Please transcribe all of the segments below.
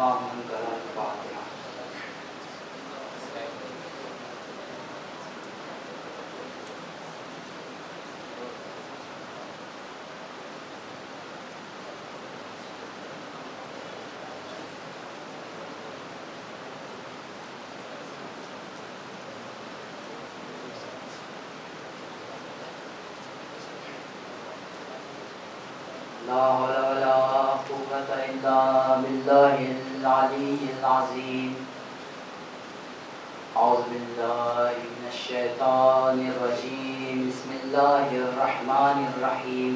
اللہ من کرا الفاتحہ۔ لا حول ولا قوة إلا بالله العلي العظيم۔ أعوذ بالله من الشيطان الرجيم، بسم الله الرحمن الرحيم۔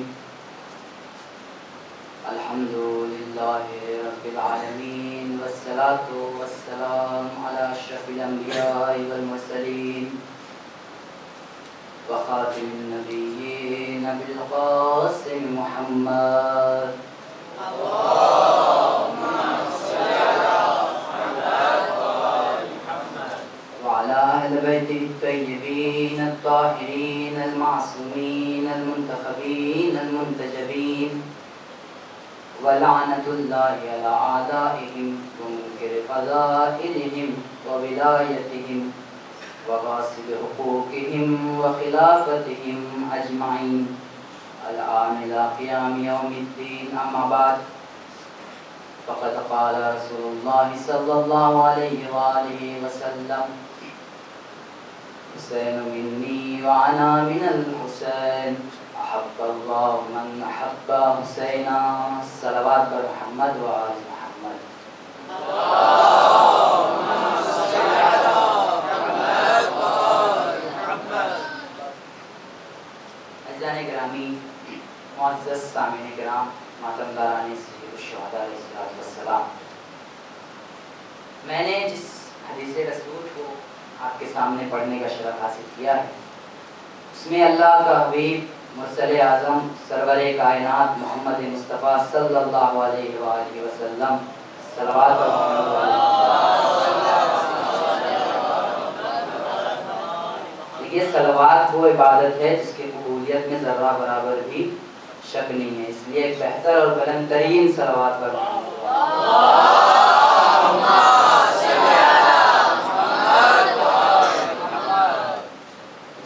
الحمد لله رب العالمين، والصلاة والسلام على أشرف الأنبياء والمرسلين وخاتم النبيين بالقاسم محمد اللهم صل على محمد وآل محمد وعلى أهل بيته الطيبين الطاهرين المعصومين المنتخبين المنتجبين، ولعنة الله على أعدائهم ومنكر فضائلهم وولايتهم وغاصب حقوقهم وخلافتهم أجمعين الآن إلى قيام يوم الدين، أما بعد، فقد قال رسول الله صلى الله عليه وآله وسلم: حسين مني وأنا من الحسين، أحب الله من أحب حسينا۔ صلوات بر محمد وآل محمد۔ اللهم صل على محمد وآل محمد۔ عزیزان گرامی، معزز سامعین کرام، ماتمداران سید الشہداء علیہ السلام، میں نے جس حدیث رسول کو آپ کے سامنے پڑھنے کا شرف حاصل کیا ہے، اس میں اللہ کا حبیب مرسل اعظم سرور کائنات محمد مصطفیٰ صلی اللہ علیہ وآلہ وسلم صلوات و یہ صلوات وہ عبادت ہے جس کی قبولیت میں ذرہ برابر بھی شک نہیں ہے، اس لیے ایک بہتر اور بلند ترین صلوات پر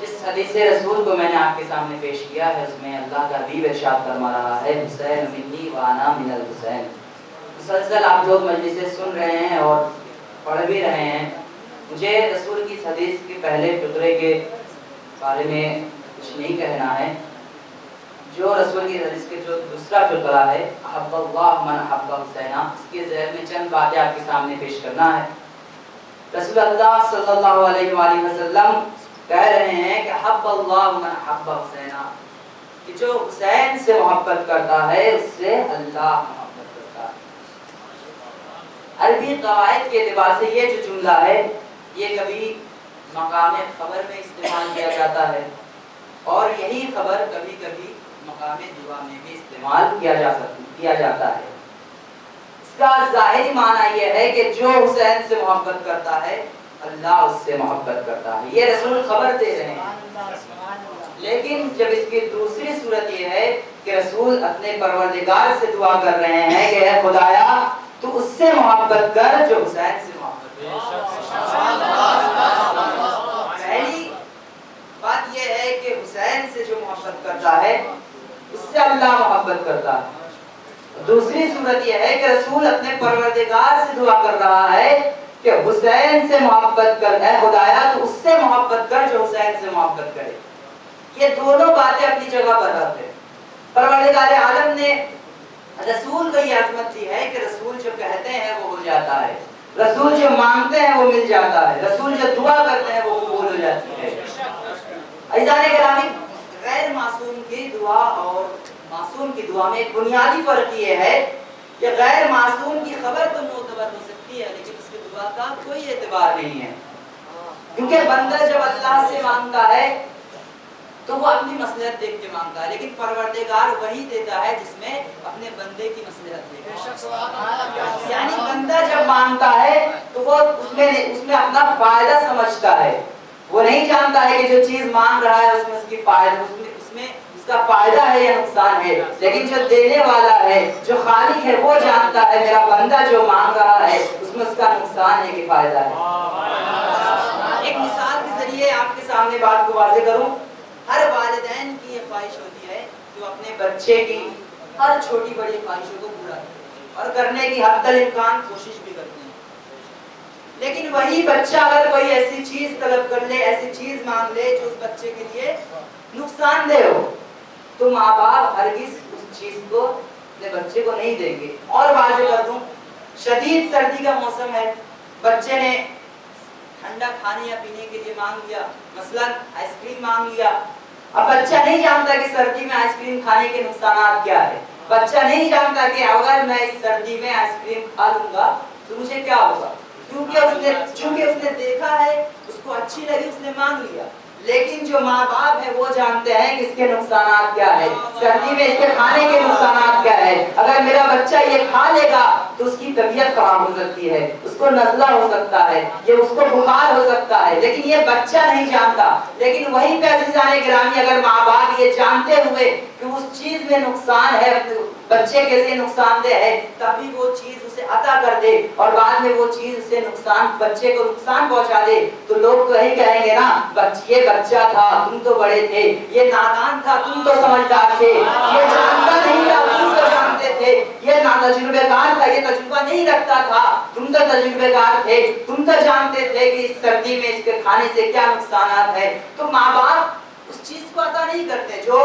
جس حدیث رسول کو میں نے آپ کے سامنے پیش کیا ہے، اس میں اللہ کا حبیب ارشاد فرما رہا ہے: حسین منی وانا من الحسین۔ مسلسل آپ لوگ مجلسیں سن رہے ہیں اور پڑھ بھی رہے ہیں، مجھے رسول کی اس حدیث کے پہلے فقرے کے بارے میں کچھ نہیں کہنا ہے۔ جو رسول کی حدیث کے جو دوسرا فقرہ ہے، احب اللہ من احب حسینا، اس کے ذیل میں چند باتیں آپ کے سامنے پیش کرنا ہے۔ رسول اللہ صلی اللہ علیہ وآلہ وسلم کہہ رہے ہیں کہ احب اللہ من احب حسینا، کہ جو حسین سے محبت کرتا ہے اس سے اللہ محبت کرتا ہے۔ عربی قواعد کے اعتبار سے یہ جو جملہ ہے، یہ کبھی مقام خبر میں استعمال کیا جاتا ہے، اور یہی خبر کبھی کبھی مقام دعا میں بھی استعمال کیا جاتا ہے۔ اس کا ظاہری معنی یہ ہے کہ جو حسین سے محبت کرتا ہے اللہ اس سے محبت کرتا ہے، یہ رسول خبر دے رہے ہیں۔ لیکن جب اس کی دوسری صورت یہ ہے کہ رسول اپنے پروردگار سے دعا کر رہے ہیں کہ اے خدایا تو اس سے محبت کر جو حسین سے محبت کر۔ پہلی بات یہ ہے کہ حسین سے جو محبت کرتا ہے اس سے اللہ محبت کرتا ہے۔ دوسری صورت یہ ہے کہ رسول اپنے پروردگار سے دعا کر رہا ہے کہ حسین سے محبت کر، اے خدایا تو اس سے محبت کر جو حسین سے محبت کرے۔ یہ دونوں باتیں اپنی جگہ پر رہتے ہیں۔ پروردگار عالم نے رسول کو یہ عظمت دی ہے کہ رسول جو کہتے ہیں وہ ہو جاتا ہے، رسول جو مانگتے ہیں وہ مل جاتا ہے، رسول جو دعا کرتے ہیں وہ قبول ہو جاتی ہے۔ عزیزان گرامی، غیر معصوم کی دعا اور معصوم کی دعا میں ایک بنیادی فرق یہ ہے کہ غیر معصوم کی خبر تو معتبر ہو سکتی ہے لیکن اس کی دعا کا کوئی اعتبار نہیں ہے، کیونکہ بندہ جب اللہ سے مانگتا ہے تو وہ اپنی مصلحت دیکھ کے مانگتا ہے، لیکن پروردگار وہی دیتا ہے جس میں اپنے بندے کی مصلحت دیکھتا ہے۔ یعنی بندہ جب مانگتا ہے تو وہ اس میں اپنا فائدہ سمجھتا ہے، وہ نہیں جانتا ہے کہ جو چیز مانگ رہا ہے اس میں اس کی فائدہ، اس میں اس کا فائدہ ہے یا نقصان ہے، لیکن جو دینے والا ہے، جو خالق ہے، وہ جانتا ہے میرا بندہ جو مانگ رہا ہے اس میں اس کا نقصان ہے کہ فائدہ ہے۔ ایک مثال کے ذریعے آپ کے سامنے بات کو واضح کروں، ہر والدین کی یہ خواہش ہوتی ہے جو اپنے بچے کی ہر چھوٹی بڑی خواہشوں کو پورا کرے اور کرنے کی حد الامکان کوشش بھی کرتے ہیں، لیکن وہی بچہ اگر کوئی ایسی چیز طلب کر لے، ایسی چیز مانگ لے جو اس بچے کے لیے نقصان دہ ہو، تو ماں باپ ہرگز اس چیز کو اپنے بچے کو نہیں دیں گے۔ اور واضح کر دوں، شدید سردی کا موسم ہے، بچے نے ٹھنڈا کھانے یا پینے کے لیے مانگ لیا، مثلا آئس کریم مانگ لیا۔ اب بچہ نہیں جانتا کہ سردی میں آئس کریم کھانے کے نقصانات کیا ہے، بچہ نہیں جانتا کہ اگر میں اس سردی میں آئس کریم کھا لوں گا تو مجھے کیا ہوگا، چونکہ اس نے دیکھا ہے، اس کو اچھی لگی، اس نے مانگ لیا۔ لیکن جو ماں باپ ہے وہ جانتے ہیں کہ اس کے نقصانات کیا ہے، سردی میں اس کے کھانے کے نقصانات کیا ہے، اگر میرا بچہ یہ کھا لے گا تو اس کی طبیعت خراب ہو سکتی ہے، اس کو نزلہ ہو سکتا ہے، یہ اس کو بخار ہو سکتا ہے، لیکن یہ بچہ نہیں جانتا۔ لیکن وہیں پہ عزیزان گرامی اگر ماں باپ یہ جانتے ہوئے کہ اس چیز میں نقصان ہے، بچے کے لیے نقصان دہ ہے، تبھی وہ چیز اسے عطا کر دے اور بعد میں وہ چیز اسے نقصان، بچے کو نقصان پہنچا دے، تو لوگ تو یہی کہیں گے نا، یہ بچہ تھا تم تو بڑے تھے، یہ نادان تھا تم تو سمجھدار تھے، یہ جانتا نہیں تھا تم تو جانتے تھے، یہ ناتجربہ کار تھا یہ تجربہ نہیں رکھتا تھا، تم تو تجربہ کار تھے، تم تو جانتے تھے کہ اس سردی میں اس کے کھانے سے کیا نقصانات ہے۔ تو ماں باپ اس چیز کو عطا نہیں کرتے جو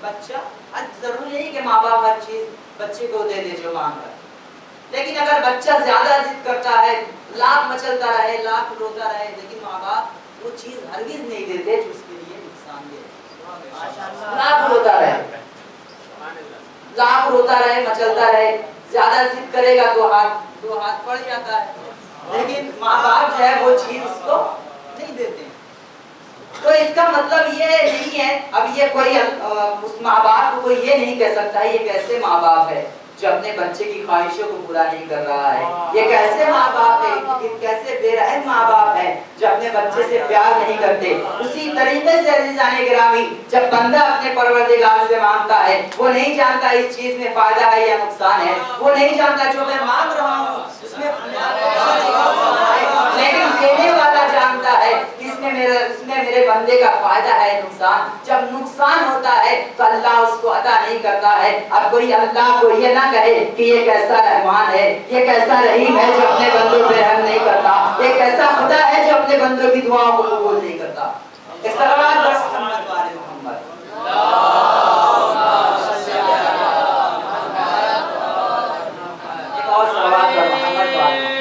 بچہ، ضروری نہیں کہ ماں باپ ہر چیز بچے کو دے دے جو مانگ رہا ہے، لیکن اگر بچہ زیادہ ضد کرتا ہے، لاکھ مچلتا رہے، لاکھ روتا رہے، لیکن ماں باپ وہ چیز ہرگز نہیں دیتے جو اس کے لیے نقصان دے، لاکھ روتا رہے، لاکھ روتا رہے، مچلتا رہے، زیادہ ضد کرے گا تو دو ہاتھ پڑ جاتا ہے، لیکن ماں باپ جو ہے وہ چیز اس کو نہیں دیتے۔ تو اس کا مطلب یہ نہیں ہے، اب یہ کوئی اس ماں باپ کو کوئی یہ نہیں کہہ سکتا یہ کیسے ماں باپ ہے جو اپنے بچے کی خواہشوں کو پورا نہیں کر رہا ہے، یہ کیسے ماں باپ ہے، کیسے بے رحم ماں باپ ہے جو اپنے بچے سے پیار نہیں کرتے۔ اسی طریقے سے عزیزان گرامی جب بندہ اپنے پروردگار سے مانگتا ہے، وہ نہیں جانتا اس چیز میں فائدہ ہے یا نقصان ہے، وہ نہیں جانتا جو میں مانگ رہا ہوں اس میں لیکن دینے والا جانتا ہے کہ اس میں میرے بندے کا فائدہ ہے نقصان۔ جب نقصان ہوتا ہے تو اللہ اس کو عطا نہیں کرتا ہے۔ اب کوئی اللہ کو یہ نہ کہے کہ یہ کیسا رحمان ہے، یہ کیسا رحیم ہے جو اپنے بندوں پہ رحم نہیں کرتا، یہ کیسا خدا ہے جو اپنے بندوں کی دعاؤں کو قبول نہیں کرتا۔ اس صلوات بس محمد والے محمد، ایک اور صلوات پر محمد والے محمد۔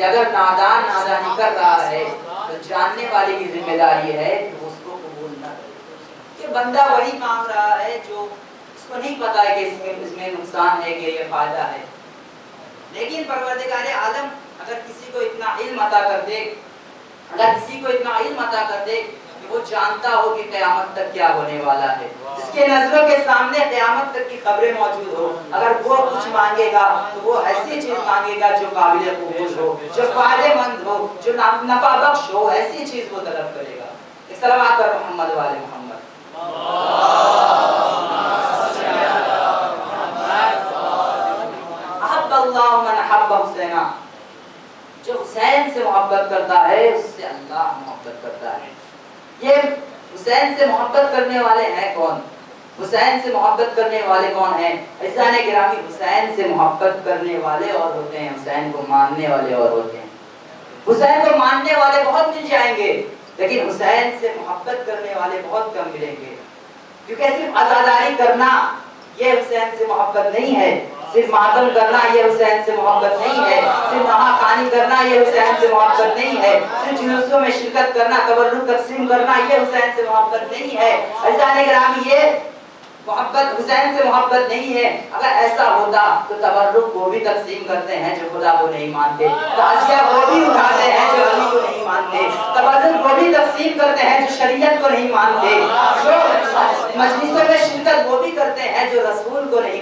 اگر نادان نادانی کر رہا ہے تو جاننے والے کی ذمہ داری ہے کہ اس کو قبول نہ کرے۔ یہ بندہ وہی مانگ رہا ہے جو اس کو نہیں پتا ہے کہ اس میں نقصان ہے کہ یہ فائدہ ہے، لیکن پروردگار عالم اگر کسی کو اتنا علم عطا کر دے، اگر کسی کو اتنا علم عطا کر دے کہ وہ جانتا ہو کہ قیامت تک کیا ہونے والا ہے، جس کے نظروں کے سامنے قیامت تک کی خبریں موجود ہو، اگر وہ کچھ مانگے گا تو وہ ایسی چیز مانگے گا جو قابل قبول ہو، جو فائدہ مند ہو، جو نفع بخش ہو، ایسی چیز وہ طلب کرے گا۔ ایک صلوات پر محمد والے محمد۔ احب اللہ من احب حسینا، جو حسین سے محبت کرتا ہے اس سے اللہ محبت کرتا ہے۔ یہ حسین سے محبت کرنے والے ہیں کون؟ حسین سے محبت کرنے والے کون ہیں؟ عزیزان گرامی، حسین سے محبت کرنے والے اور ہوتے ہیں، حسین کو ماننے والے اور ہوتے ہیں۔ حسین کو ماننے والے بہت مل جائیں گے، لیکن حسین سے محبت کرنے والے بہت کم ملیں گے، کیونکہ صرف عزاداری کرنا یہ حسین سے محبت نہیں ہے، صرف ماتم کرنا یہ حسین سے محبت نہیں ہے، صرف نہا خوانی کرنا یہ حسین سے محبت نہیں ہے، صرف جلوسوں میں شرکت کرنا، تبرک تقسیم کرنا یہ حسین سے محبت نہیں ہے۔ عزیزان گرامی، یہ محبت حسین سے محبت نہیں ہے۔ اگر ایسا ہوتا تو تبرک وہ بھی تقسیم کرتے ہیں جو خدا کو نہیں مانتے، تعزیہ وہ بھی اٹھاتے ہیں جو علی کو نہیں مانتے، تبرک وہ بھی تقسیم کرتے ہیں جو شریعت کو نہیں مانتے، جو مجلسوں میں شرکت وہ بھی کرتے ہیں جو رسول کو نہیں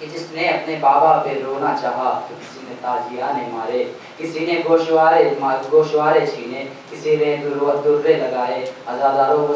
کہ جس نے اپنے بابا پہ رونا چاہا تو کسی نے تازیانے مارے، کسی نے گوشوارے چھینے، کسی نے درے لگائے۔ عزاداروں کو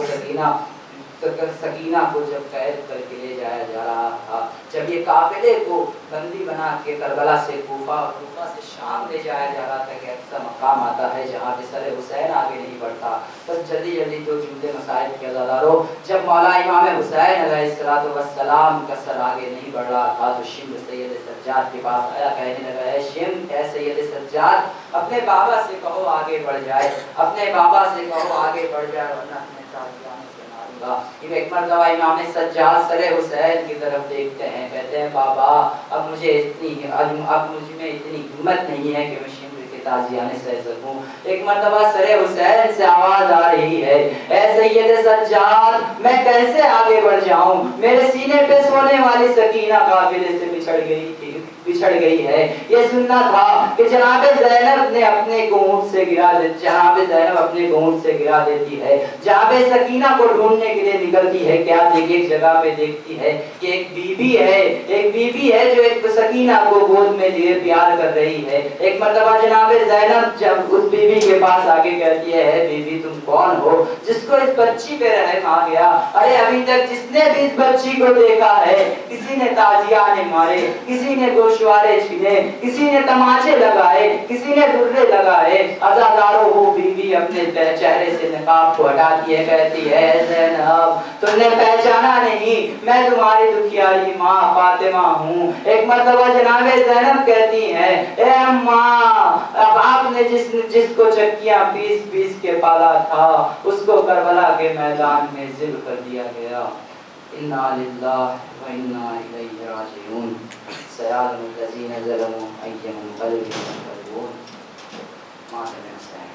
سکینہ کو جب قید کر کے لے جایا جا رہا تھا، جب یہ قافلے کو بندی بنا کے کربلا سے کوفہ اور کوفہ سے شام لے جایا جا رہا تھا کہ ایسا مقام آتا ہے جہاں پہ سر حسین آگے نہیں بڑھتا۔ بس جلدی جلدی دو جملے مسائل کے عزاداروں، جب مولا امام حسین علیہ السلام کا سر آگے نہیں بڑھ رہا تھا تو شمر سید سجاد کے پاس آیا، کہنے لگا ہے شمر اے سید سجاد اپنے بابا سے کہو آگے بڑھ جائے، اپنے بابا سے کہو آگے بڑھ جائے ورنہ اپنے تازیانے سے ماروں گا۔ ایک مرتبہ امام سجاد سر حسین کی طرف دیکھتے ہیں، کہتے ہیں بابا اب مجھ میں اتنی ہمت نہیں ہے کہ میں شمر کے تازیانے سہ سکوں۔ ایک مرتبہ سر حسین سے آواز آ رہی ہے، اے سید سجاد میں کیسے آگے بڑھ جاؤں، میرے سینے پہ سونے والی سکینہ قافلے سے بچھڑ گئی ہے۔ یہ سننا تھا کہ جناب زینب نے اپنے کو اونٹ سے گرا دیتی ہے، جناب سکینہ کو ڈھونڈنے کے لیے نکلتی ہے، کیا ایک جگہ پہ دیکھتی ہے کہ ایک بی بی ہے جو ایک سکینہ کو گود میں لیے پیار کر رہی ہے۔ ایک مرتبہ جناب زینب جب اس بی بی کے پاس آگے کہتی ہے بی بی تم کون ہو جس کو اس بچی پہ رحم آ گیا؟ ارے ابھی تک جس نے بھی اس بچی کو دیکھا ہے کسی نے تازیانے مارے، کسی نے گوشوارے چھینے، کسی نے تماچے لگائے، کسی نے درے لگائے۔ عزاداروں وہ بی بی اپنے چہرے سے نقاب کو ہٹاتی ہے، کہتی ہے زینب تم نے پہچانا نہیں، میں تمہاری دکھیاری ماں فاطمہ ہوں۔ ایک مرتبہ جناب زینب کہتی ہیں اے اماں اب آپ نے جس کو چکیاں پیس کے پالا تھا اس کو کربلا کے میدان میں ذبح کر دیا گیا۔ انا للہ و انا الیہ راجعون۔ سیعلم الذین ظلموا ای منقلب ینقلبون۔ ماتم حسین۔